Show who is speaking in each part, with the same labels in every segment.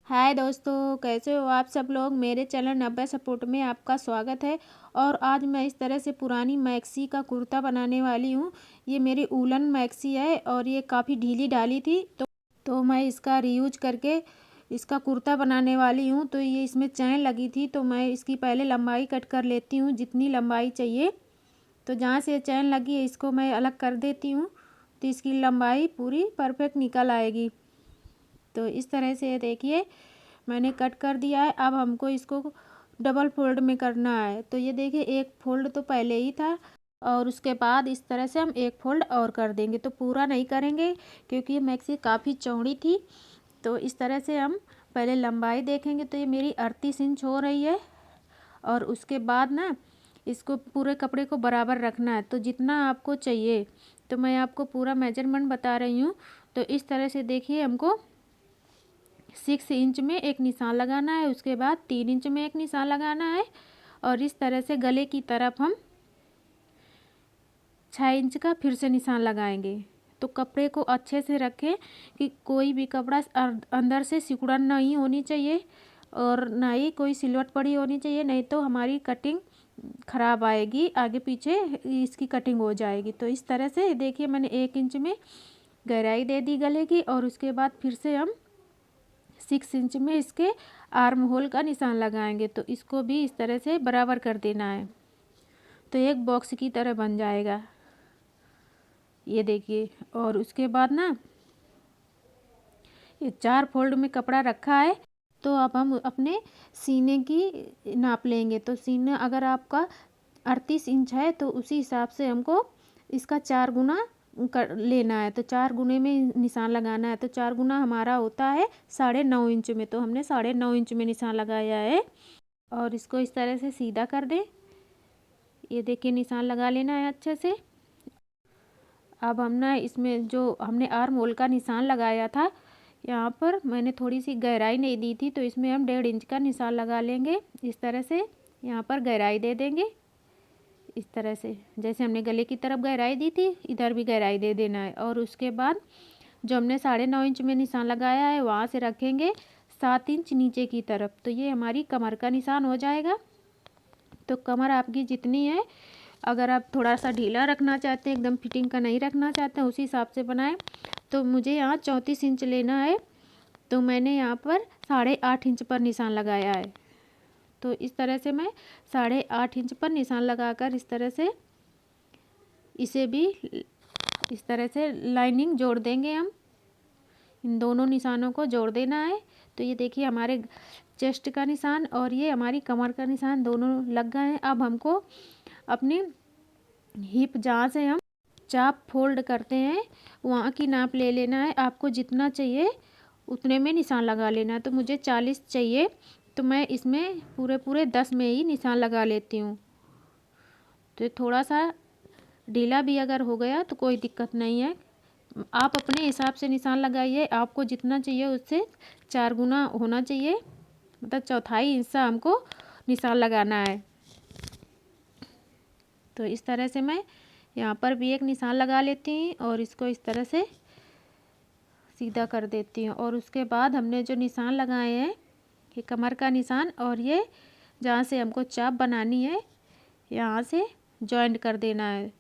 Speaker 1: हाय दोस्तों, कैसे हो आप सब लोग। मेरे चैनल नब्बे सपोर्ट में आपका स्वागत है। और आज मैं इस तरह से पुरानी मैक्सी का कुर्ता बनाने वाली हूँ। ये मेरी उलन मैक्सी है और ये काफ़ी ढीली ढाली थी, तो मैं इसका रीयूज करके इसका कुर्ता बनाने वाली हूँ। तो ये इसमें चैन लगी थी, तो मैं इसकी पहले लंबाई कट कर लेती हूँ, जितनी लंबाई चाहिए। तो जहाँ से चैन लगी है इसको मैं अलग कर देती हूँ, तो इसकी लंबाई पूरी परफेक्ट निकल आएगी। तो इस तरह से देखिए मैंने कट कर दिया है। अब हमको इसको डबल फोल्ड में करना है। तो ये देखिए एक फोल्ड तो पहले ही था और उसके बाद इस तरह से हम एक फोल्ड और कर देंगे। तो पूरा नहीं करेंगे क्योंकि ये मैक्सी काफ़ी चौड़ी थी। तो इस तरह से हम पहले लंबाई देखेंगे। तो ये मेरी 38 इंच हो रही है और उसके बाद ना इसको पूरे कपड़े को बराबर रखना है। तो जितना आपको चाहिए, तो मैं आपको पूरा मेजरमेंट बता रही हूँ। तो इस तरह से देखिए हमको 6 इंच में एक निशान लगाना है, उसके बाद 3 इंच में एक निशान लगाना है और इस तरह से गले की तरफ हम 6 इंच का फिर से निशान लगाएंगे। तो कपड़े को अच्छे से रखें कि कोई भी कपड़ा अंदर से सिकुड़न नहीं होनी चाहिए और ना ही कोई सिलवट पड़ी होनी चाहिए, नहीं तो हमारी कटिंग ख़राब आएगी, आगे पीछे इसकी कटिंग हो जाएगी। तो इस तरह से देखिए मैंने 1 इंच में गहराई दे दी गले की और उसके बाद फिर से हम 6 इंच में इसके आर्म होल का निशान लगाएंगे। तो इसको भी इस तरह से बराबर कर देना है, तो एक बॉक्स की तरह बन जाएगा, ये देखिए। और उसके बाद ना ये 4 फोल्ड में कपड़ा रखा है। तो अब हम अपने सीने की नाप लेंगे। तो सीना अगर आपका 38 इंच है तो उसी हिसाब से हमको इसका 4 गुना कर लेना है। तो 4 गुने में निशान लगाना है। तो 4 गुना हमारा होता है 9.5 इंच में। तो हमने 9.5 इंच में निशान लगाया है और इसको इस तरह से सीधा कर दें। ये देखिए निशान लगा लेना है अच्छे से। अब हम ना इसमें जो हमने आर्म होल का निशान लगाया था, यहाँ पर मैंने थोड़ी सी गहराई नहीं दी थी, तो इसमें हम 1.5 इंच का निशान लगा लेंगे। इस तरह से यहाँ पर गहराई दे देंगे, इस तरह से जैसे हमने गले की तरफ गहराई दी थी, इधर भी गहराई दे देना है। और उसके बाद जो हमने 9.5 इंच में निशान लगाया है वहाँ से रखेंगे 7 इंच नीचे की तरफ। तो ये हमारी कमर का निशान हो जाएगा। तो कमर आपकी जितनी है, अगर आप थोड़ा सा ढीला रखना चाहते हैं, एकदम फिटिंग का नहीं रखना चाहते हैं, उसी हिसाब से बनाएं। तो मुझे यहाँ 34 इंच लेना है, तो मैंने यहाँ पर 8.5 इंच पर निशान लगाया है। तो इस तरह से मैं 8.5 इंच पर निशान लगाकर इस तरह से इसे भी इस तरह से लाइनिंग जोड़ देंगे। हम इन दोनों निशानों को जोड़ देना है। तो ये देखिए हमारे चेस्ट का निशान और ये हमारी कमर का निशान दोनों लग गए हैं। अब हमको अपनी हिप जहाँ से हम चाप फोल्ड करते हैं वहाँ की नाप ले लेना है। आपको जितना चाहिए उतने में निशान लगा लेना है। तो मुझे 40 चाहिए, तो मैं इसमें पूरे 10 में ही निशान लगा लेती हूँ। तो थोड़ा सा ढीला भी अगर हो गया तो कोई दिक्कत नहीं है, आप अपने हिसाब से निशान लगाइए। आपको जितना चाहिए उससे 4 गुना होना चाहिए, मतलब चौथाई हिस्सा हमको निशान लगाना है। तो इस तरह से मैं यहाँ पर भी एक निशान लगा लेती हूँ और इसको इस तरह से सीधा कर देती हूँ। और उसके बाद हमने जो निशान लगाए हैं, ये कमर का निशान और ये जहाँ से हमको चाप बनानी है यहाँ से जॉइंट कर देना है।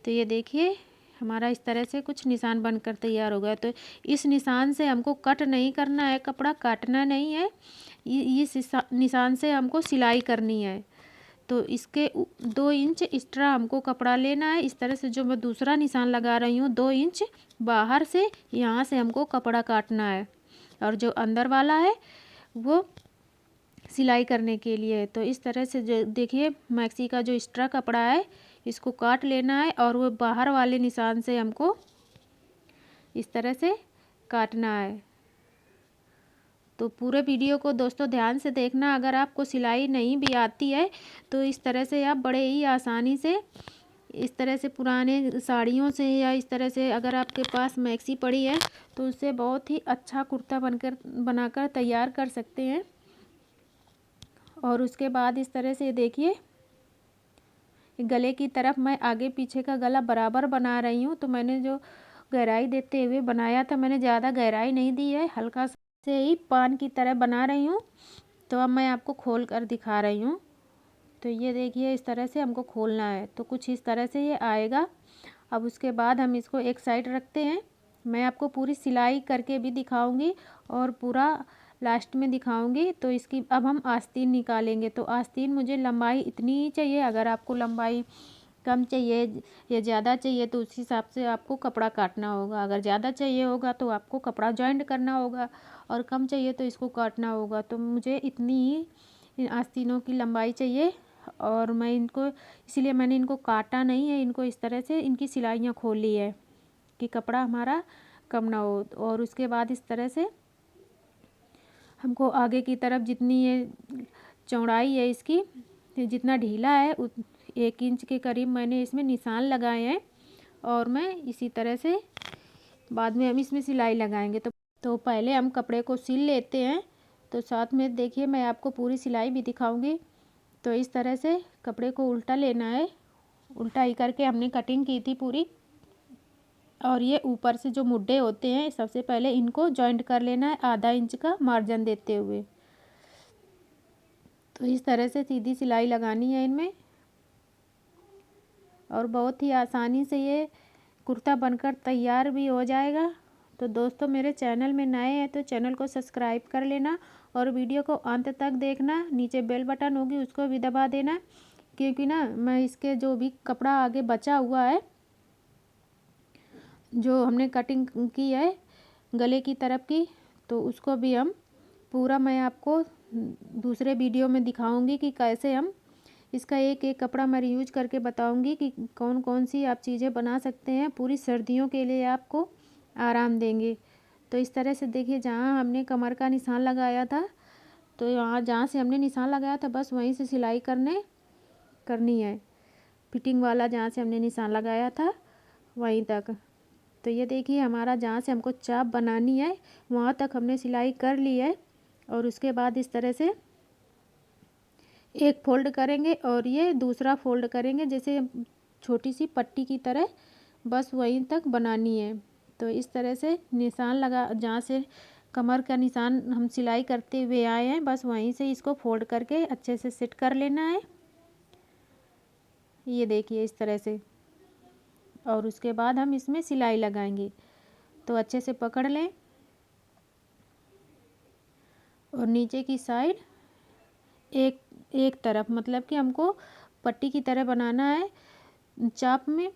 Speaker 1: तो ये देखिए हमारा इस तरह से कुछ निशान बनकर तैयार हो गया। तो इस निशान से हमको कट नहीं करना है, कपड़ा काटना नहीं है, इस निशान से हमको सिलाई करनी है। तो इसके 2 इंच एक्स्ट्रा हमको कपड़ा लेना है। इस तरह से जो मैं दूसरा निशान लगा रही हूँ 2 इंच बाहर से, यहाँ से हमको कपड़ा काटना है और जो अंदर वाला है वो सिलाई करने के लिए है। तो इस तरह से जो देखिए मैक्सी का जो एक्स्ट्रा कपड़ा है इसको काट लेना है और वो बाहर वाले निशान से हमको इस तरह से काटना है। तो पूरे वीडियो को दोस्तों ध्यान से देखना। अगर आपको सिलाई नहीं भी आती है तो इस तरह से आप बड़े ही आसानी से इस तरह से पुराने साड़ियों से या इस तरह से अगर आपके पास मैक्सी पड़ी है तो उससे बहुत ही अच्छा कुर्ता बनाकर तैयार कर सकते हैं। और उसके बाद इस तरह से देखिए गले की तरफ मैं आगे पीछे का गला बराबर बना रही हूँ। तो मैंने जो गहराई देते हुए बनाया था, मैंने ज़्यादा गहराई नहीं दी है, हल्का सा से ही पान की तरह बना रही हूँ। तो अब मैं आपको खोल कर दिखा रही हूँ। तो ये देखिए इस तरह से हमको खोलना है, तो कुछ इस तरह से ये आएगा। अब उसके बाद हम इसको एक साइड रखते हैं। मैं आपको पूरी सिलाई करके भी दिखाऊंगी और पूरा लास्ट में दिखाऊंगी। तो इसकी अब हम आस्तीन निकालेंगे। तो आस्तीन मुझे लंबाई इतनी ही चाहिए। अगर आपको लंबाई कम चाहिए या ज़्यादा चाहिए तो उस हिसाब से आपको कपड़ा काटना होगा। अगर ज़्यादा चाहिए होगा तो आपको कपड़ा जॉइंट करना होगा, और कम चाहिए तो इसको काटना होगा। तो मुझे इतनी ही आस्तीनों की लंबाई चाहिए, और मैं इनको इसीलिए मैंने इनको काटा नहीं है। इनको इस तरह से इनकी सिलाइयाँ खोली है कि कपड़ा हमारा कम ना हो। और उसके बाद इस तरह से हमको आगे की तरफ जितनी ये चौड़ाई है इसकी, जितना ढीला है 1 इंच के करीब मैंने इसमें निशान लगाए हैं। और मैं इसी तरह से बाद में हम इसमें सिलाई लगाएंगे। तो पहले हम कपड़े को सिल लेते हैं। तो साथ में देखिए मैं आपको पूरी सिलाई भी दिखाऊंगी। तो इस तरह से कपड़े को उल्टा लेना है। उल्टा ही करके हमने कटिंग की थी पूरी। और ये ऊपर से जो मुड्ढे होते हैं सबसे पहले इनको जॉइंट कर लेना है आधा इंच का मार्जिन देते हुए। तो इस तरह से सीधी सिलाई लगानी है इनमें, और बहुत ही आसानी से ये कुर्ता बनकर तैयार भी हो जाएगा। तो दोस्तों मेरे चैनल में नए हैं तो चैनल को सब्सक्राइब कर लेना, और वीडियो को अंत तक देखना। नीचे बेल बटन होगी उसको भी दबा देना, क्योंकि ना मैं इसके जो भी कपड़ा आगे बचा हुआ है जो हमने कटिंग की है गले की तरफ की, तो उसको भी हम पूरा मैं आपको दूसरे वीडियो में दिखाऊंगी कि कैसे हम इसका एक एक कपड़ा मैं यूज करके बताऊंगी कि कौन कौन सी आप चीज़ें बना सकते हैं। पूरी सर्दियों के लिए आपको आराम देंगे। तो इस तरह से देखिए जहाँ हमने कमर का निशान लगाया था, तो यहाँ जहाँ से हमने निशान लगाया था बस वहीं से सिलाई करनी है। फिटिंग वाला जहाँ से हमने निशान लगाया था वहीं तक। तो ये देखिए हमारा जहाँ से हमको चाप बनानी है वहाँ तक हमने सिलाई कर ली है। और उसके बाद इस तरह से एक फोल्ड करेंगे और ये दूसरा फोल्ड करेंगे, जैसे छोटी सी पट्टी की तरह, बस वहीं तक बनानी है। तो इस तरह से निशान लगा जहाँ से कमर का निशान हम सिलाई करते हुए आए हैं बस वहीं से इसको फोल्ड करके अच्छे से सेट कर लेना है। ये देखिए इस तरह से। और उसके बाद हम इसमें सिलाई लगाएंगे। तो अच्छे से पकड़ लें और नीचे की साइड एक एक तरफ, मतलब कि हमको पट्टी की तरह बनाना है चाप में।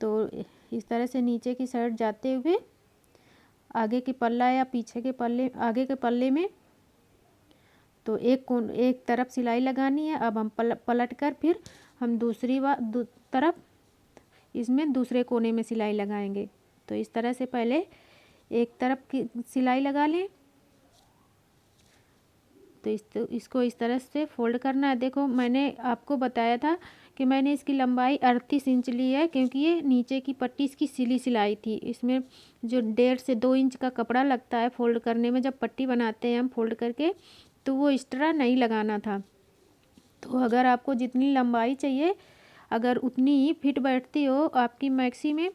Speaker 1: तो इस तरह से नीचे की साइड जाते हुए आगे के पल्ला या पीछे के पल्ले, आगे के पल्ले में तो एक तरफ सिलाई लगानी है। अब हम पलट कर फिर हम दूसरी तरफ इसमें दूसरे कोने में सिलाई लगाएंगे। तो इस तरह से पहले एक तरफ की सिलाई लगा लें। तो इसको इस तरह से फोल्ड करना है। देखो मैंने आपको बताया था कि मैंने इसकी लंबाई 38 इंच ली है, क्योंकि ये नीचे की पट्टी इसकी सिली सिलाई थी। इसमें जो 1.5 से 2 इंच का कपड़ा लगता है फोल्ड करने में, जब पट्टी बनाते हैं हम फोल्ड करके, तो वो एक्स्ट्रा नहीं लगाना था। तो अगर आपको जितनी लंबाई चाहिए, अगर उतनी ही फिट बैठती हो आपकी मैक्सी में,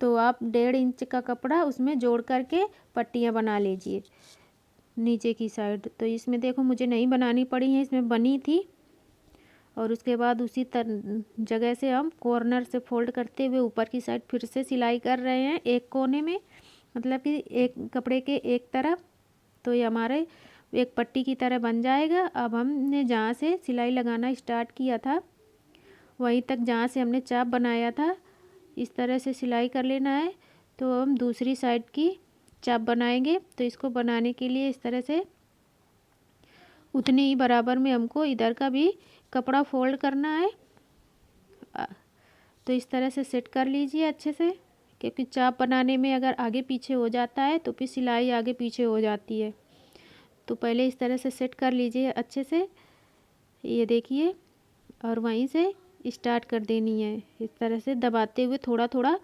Speaker 1: तो आप 1.5 इंच का कपड़ा उसमें जोड़ करके पट्टियाँ बना लीजिए नीचे की साइड। तो इसमें देखो मुझे नहीं बनानी पड़ी है, इसमें बनी थी। और उसके बाद उसी जगह से हम कॉर्नर से फोल्ड करते हुए ऊपर की साइड फिर से सिलाई कर रहे हैं एक कोने में, मतलब कि एक कपड़े के एक तरफ। तो ये हमारे एक पट्टी की तरह बन जाएगा। अब हमने जहाँ से सिलाई लगाना स्टार्ट किया था वहीं तक, जहाँ से हमने चाप बनाया था, इस तरह से सिलाई कर लेना है। तो हम दूसरी साइड की चाप बनाएंगे। तो इसको बनाने के लिए इस तरह से उतनी ही बराबर में हमको इधर का भी कपड़ा फोल्ड करना है। तो इस तरह से सेट कर लीजिए अच्छे से, क्योंकि चाप बनाने में अगर आगे पीछे हो जाता है तो फिर सिलाई आगे पीछे हो जाती है। तो पहले इस तरह से सेट कर लीजिए अच्छे से, ये देखिए। और वहीं से स्टार्ट कर देनी है इस तरह से दबाते हुए, थोड़ा थोड़ा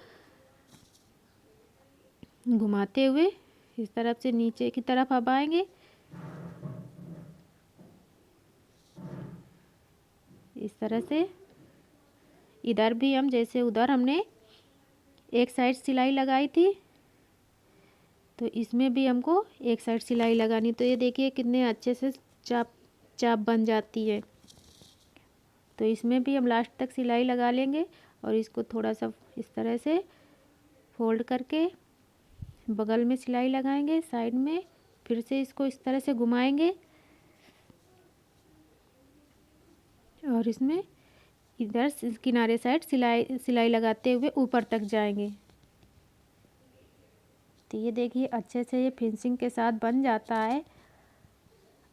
Speaker 1: घुमाते हुए इस तरफ से नीचे की तरफ अब आएंगे। इस तरह से इधर भी हम जैसे उधर हमने एक साइड सिलाई लगाई थी, तो इसमें भी हमको एक साइड सिलाई लगानी। तो ये देखिए कितने अच्छे से चाप चाप बन जाती है। तो इसमें भी हम लास्ट तक सिलाई लगा लेंगे और इसको थोड़ा सा इस तरह से फोल्ड करके बगल में सिलाई लगाएंगे, साइड में फिर से इसको इस तरह से घुमाएंगे और इसमें इधर किनारे साइड सिलाई लगाते हुए ऊपर तक जाएंगे। तो ये देखिए अच्छे से ये फिनिशिंग के साथ बन जाता है।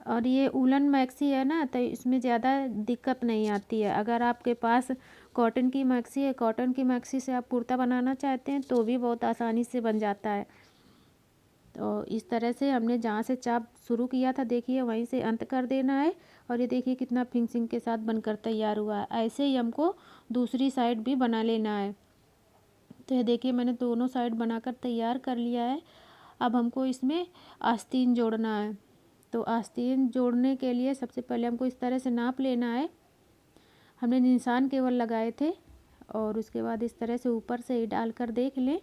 Speaker 1: और ये उलन मैक्सी है ना, तो इसमें ज़्यादा दिक्कत नहीं आती है। अगर आपके पास कॉटन की मैक्सी है, कॉटन की मैक्सी से आप कुर्ता बनाना चाहते हैं तो भी बहुत आसानी से बन जाता है। तो इस तरह से हमने जहाँ से चाप शुरू किया था देखिए वहीं से अंत कर देना है। और ये देखिए कितना फिनिशिंग के साथ बनकर तैयार हुआ है। ऐसे ही हमको दूसरी साइड भी बना लेना है। तो ये देखिए मैंने दोनों साइड बनाकर तैयार कर लिया है। अब हमको इसमें आस्तीन जोड़ना है। तो आस्तीन जोड़ने के लिए सबसे पहले हमको इस तरह से नाप लेना है। हमने निशान केवल लगाए थे और उसके बाद इस तरह से ऊपर से ही डालकर देख लें।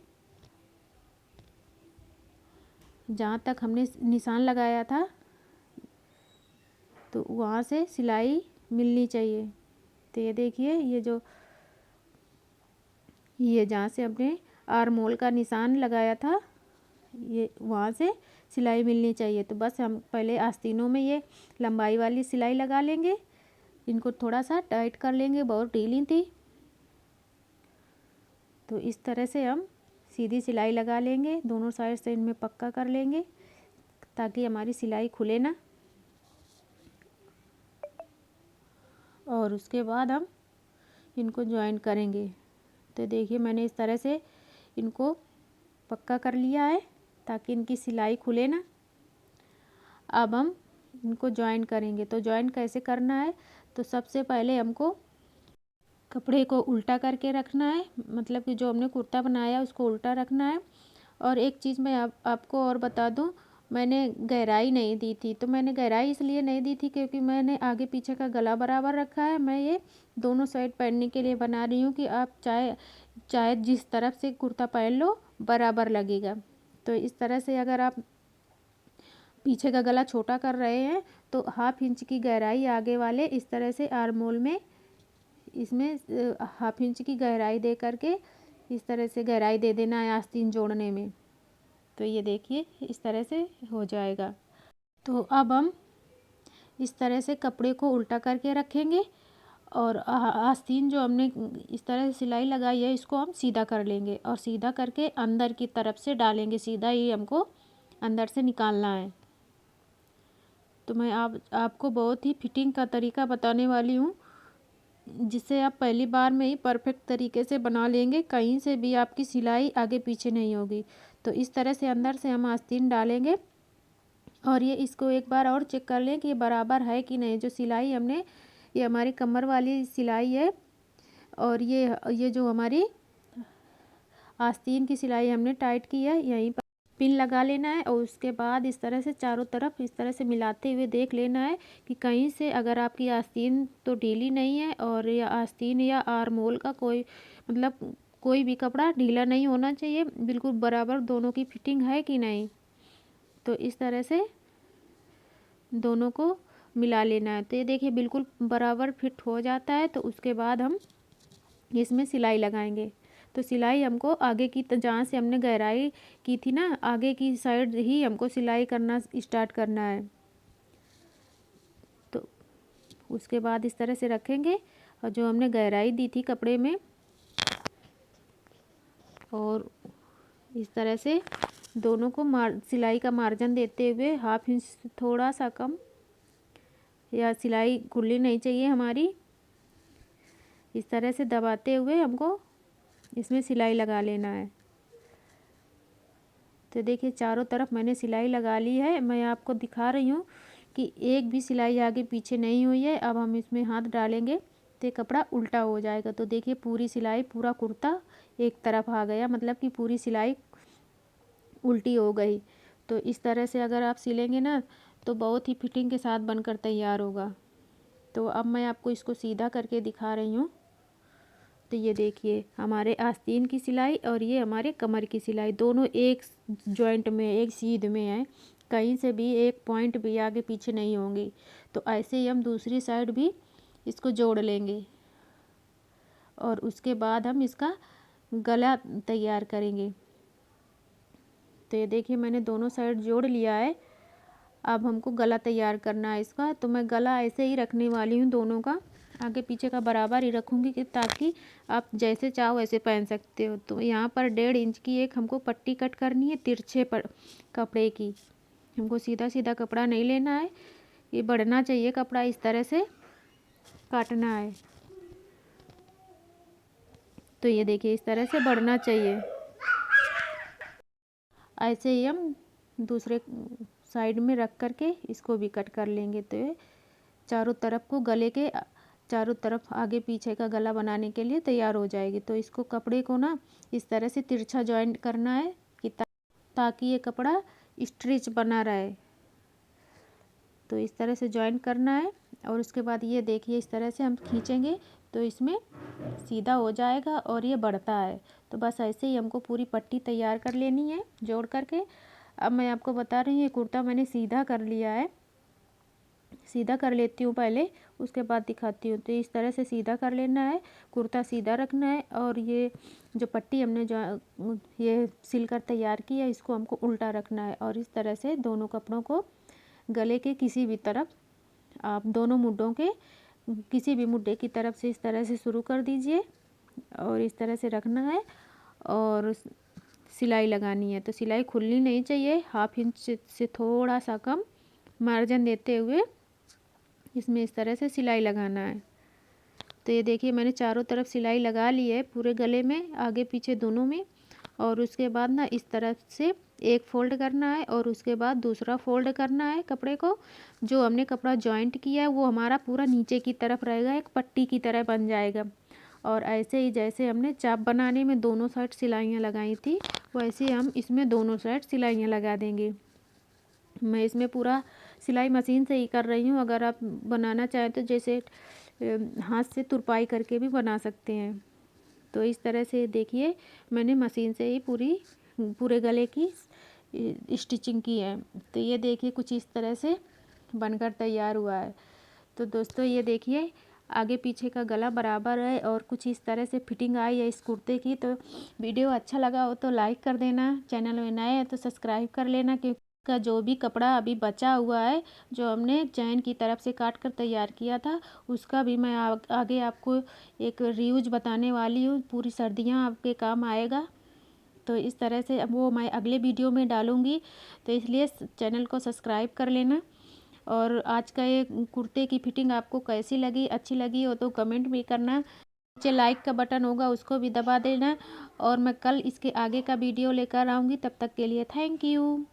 Speaker 1: जहाँ तक हमने निशान लगाया था तो वहाँ से सिलाई मिलनी चाहिए। तो ये देखिए ये जहाँ से हमने आर्म होल का निशान लगाया था ये वहाँ से सिलाई मिलनी चाहिए। तो बस हम पहले आस्तीनों में ये लंबाई वाली सिलाई लगा लेंगे। इनको थोड़ा सा टाइट कर लेंगे, बहुत ढीली थी। तो इस तरह से हम सीधी सिलाई लगा लेंगे, दोनों साइड से इनमें पक्का कर लेंगे ताकि हमारी सिलाई खुले ना। और उसके बाद हम इनको ज्वाइन करेंगे। तो देखिए मैंने इस तरह से इनको पक्का कर लिया है ताकि इनकी सिलाई खुले ना। अब हम इनको ज्वाइन करेंगे। तो ज्वाइन कैसे करना है, तो सबसे पहले हमको कपड़े को उल्टा करके रखना है, मतलब कि जो हमने कुर्ता बनाया उसको उल्टा रखना है। और एक चीज़ मैं आपको और बता दूं, मैंने गहराई नहीं दी थी। तो मैंने गहराई इसलिए नहीं दी थी क्योंकि मैंने आगे पीछे का गला बराबर रखा है। मैं ये दोनों साइड पहनने के लिए बना रही हूँ कि आप चाहे जिस तरफ से कुर्ता पहन लो बराबर लगेगा। तो इस तरह से अगर आप पीछे का गला छोटा कर रहे हैं तो 1/2 इंच की गहराई आगे वाले इस तरह से आर्म होल में इसमें 1/2 इंच की गहराई दे करके इस तरह से गहराई दे देना है आस्तीन जोड़ने में। तो ये देखिए इस तरह से हो जाएगा। तो अब हम इस तरह से कपड़े को उल्टा करके रखेंगे और आस्तीन जो हमने इस तरह से सिलाई लगाई है इसको हम सीधा कर लेंगे और सीधा करके अंदर की तरफ से डालेंगे। सीधा ही हमको अंदर से निकालना है। तो मैं आपको बहुत ही फिटिंग का तरीका बताने वाली हूँ जिससे आप पहली बार में ही परफेक्ट तरीके से बना लेंगे, कहीं से भी आपकी सिलाई आगे पीछे नहीं होगी। तो इस तरह से अंदर से हम आस्तीन डालेंगे और ये इसको एक बार और चेक कर लें कि ये बराबर है कि नहीं। जो सिलाई हमने ये हमारी कमर वाली सिलाई है और ये जो हमारी आस्तीन की सिलाई हमने टाइट की है, यहीं पर पिन लगा लेना है और उसके बाद इस तरह से चारों तरफ इस तरह से मिलाते हुए देख लेना है कि कहीं से अगर आपकी आस्तीन तो ढीली नहीं है और या आस्तीन या आर्म होल का मतलब कोई भी कपड़ा ढीला नहीं होना चाहिए, बिल्कुल बराबर दोनों की फिटिंग है कि नहीं। तो इस तरह से दोनों को मिला लेना है। तो ये देखिए बिल्कुल बराबर फिट हो जाता है। तो उसके बाद हम इसमें सिलाई लगाएंगे। तो सिलाई हमको आगे की जहाँ से हमने गहराई की थी ना, आगे की साइड ही हमको सिलाई करना स्टार्ट करना है। तो उसके बाद इस तरह से रखेंगे और जो हमने गहराई दी थी कपड़े में और इस तरह से दोनों को सिलाई का मार्जिन देते हुए 1/2 इंच से थोड़ा सा कम, या सिलाई खुली नहीं चाहिए हमारी, इस तरह से दबाते हुए हमको इसमें सिलाई लगा लेना है। तो देखिए चारों तरफ मैंने सिलाई लगा ली है। मैं आपको दिखा रही हूँ कि एक भी सिलाई आगे पीछे नहीं हुई है। अब हम इसमें हाथ डालेंगे तो ये कपड़ा उल्टा हो जाएगा। तो देखिए पूरी सिलाई, पूरा कुर्ता एक तरफ आ गया, मतलब कि पूरी सिलाई उल्टी हो गई। तो इस तरह से अगर आप सिलेंगे ना तो बहुत ही फिटिंग के साथ बनकर तैयार होगा। तो अब मैं आपको इसको सीधा करके दिखा रही हूँ। तो ये देखिए हमारे आस्तीन की सिलाई और ये हमारे कमर की सिलाई दोनों एक जॉइंट में, एक सीध में है, कहीं से भी एक पॉइंट भी आगे पीछे नहीं होंगी। तो ऐसे ही हम दूसरी साइड भी इसको जोड़ लेंगे और उसके बाद हम इसका गला तैयार करेंगे। तो ये देखिए मैंने दोनों साइड जोड़ लिया है। अब हमको गला तैयार करना है इसका। तो मैं गला ऐसे ही रखने वाली हूँ, दोनों का आगे पीछे का बराबर ही रखूँगी कि ताकि आप जैसे चाहो वैसे पहन सकते हो। तो यहाँ पर 1.5 इंच की एक हमको पट्टी कट करनी है तिरछे पर कपड़े की। हमको सीधा सीधा कपड़ा नहीं लेना है, ये बढ़ना चाहिए कपड़ा, इस तरह से काटना है। तो ये देखिए इस तरह से बढ़ना चाहिए। ऐसे ही हम दूसरे साइड में रख करके इसको भी कट कर लेंगे। तो ये चारों तरफ को गले के चारों तरफ आगे पीछे का गला बनाने के लिए तैयार हो जाएगी। तो इसको कपड़े को ना इस तरह से तिरछा जॉइंट करना है कि ताकि ये कपड़ा स्ट्रिच बना रहे। तो इस तरह से जॉइंट करना है और उसके बाद ये देखिए इस तरह से हम खींचेंगे तो इसमें सीधा हो जाएगा और ये बढ़ता है। तो बस ऐसे ही हमको पूरी पट्टी तैयार कर लेनी है जोड़ करके। अब मैं आपको बता रही हूँ ये कुर्ता मैंने सीधा कर लिया है, सीधा कर लेती हूँ पहले, उसके बाद दिखाती हूँ। तो इस तरह से सीधा कर लेना है, कुर्ता सीधा रखना है और ये जो पट्टी हमने जो ये सिल कर तैयार की है इसको हमको उल्टा रखना है। और इस तरह से दोनों कपड़ों को गले के किसी भी तरफ, आप दोनों मुड्ढों के किसी भी मुड्ढे की तरफ से इस तरह से शुरू कर दीजिए और इस तरह से रखना है और सिलाई लगानी है। तो सिलाई खुलनी नहीं चाहिए, 1/2 इंच से थोड़ा सा कम मार्जिन देते हुए इसमें इस तरह से सिलाई लगाना है। तो ये देखिए मैंने चारों तरफ सिलाई लगा ली है पूरे गले में, आगे पीछे दोनों में। और उसके बाद ना इस तरफ से एक फ़ोल्ड करना है और उसके बाद दूसरा फ़ोल्ड करना है कपड़े को। जो हमने कपड़ा जॉइंट किया है वो हमारा पूरा नीचे की तरफ रहेगा, एक पट्टी की तरह बन जाएगा। और ऐसे ही जैसे हमने चाप बनाने में दोनों साइड सिलाइयाँ लगाई थी वैसे हम इसमें दोनों साइड सिलाइयाँ लगा देंगे। मैं इसमें पूरा सिलाई मशीन से ही कर रही हूँ, अगर आप बनाना चाहें तो जैसे हाथ से तुरपाई करके भी बना सकते हैं। तो इस तरह से देखिए मैंने मशीन से ही पूरे गले की स्टिचिंग की है। तो ये देखिए कुछ इस तरह से बनकर तैयार हुआ है। तो दोस्तों ये देखिए आगे पीछे का गला बराबर है और कुछ इस तरह से फिटिंग आई है इस कुर्ते की। तो वीडियो अच्छा लगा हो तो लाइक कर देना, चैनल में नए हैं तो सब्सक्राइब कर लेना, क्योंकि का जो भी कपड़ा अभी बचा हुआ है जो हमने चैन की तरफ से काट कर तैयार किया था उसका भी मैं आगे आपको एक रीयूज बताने वाली हूँ, पूरी सर्दियाँ आपके काम आएगा। तो इस तरह से वो मैं अगले वीडियो में डालूँगी, तो इसलिए चैनल को सब्सक्राइब कर लेना। और आज का ये कुर्ते की फिटिंग आपको कैसी लगी, अच्छी लगी हो तो कमेंट भी करना, नीचे लाइक का बटन होगा उसको भी दबा देना। और मैं कल इसके आगे का वीडियो लेकर आऊँगी, तब तक के लिए थैंक यू।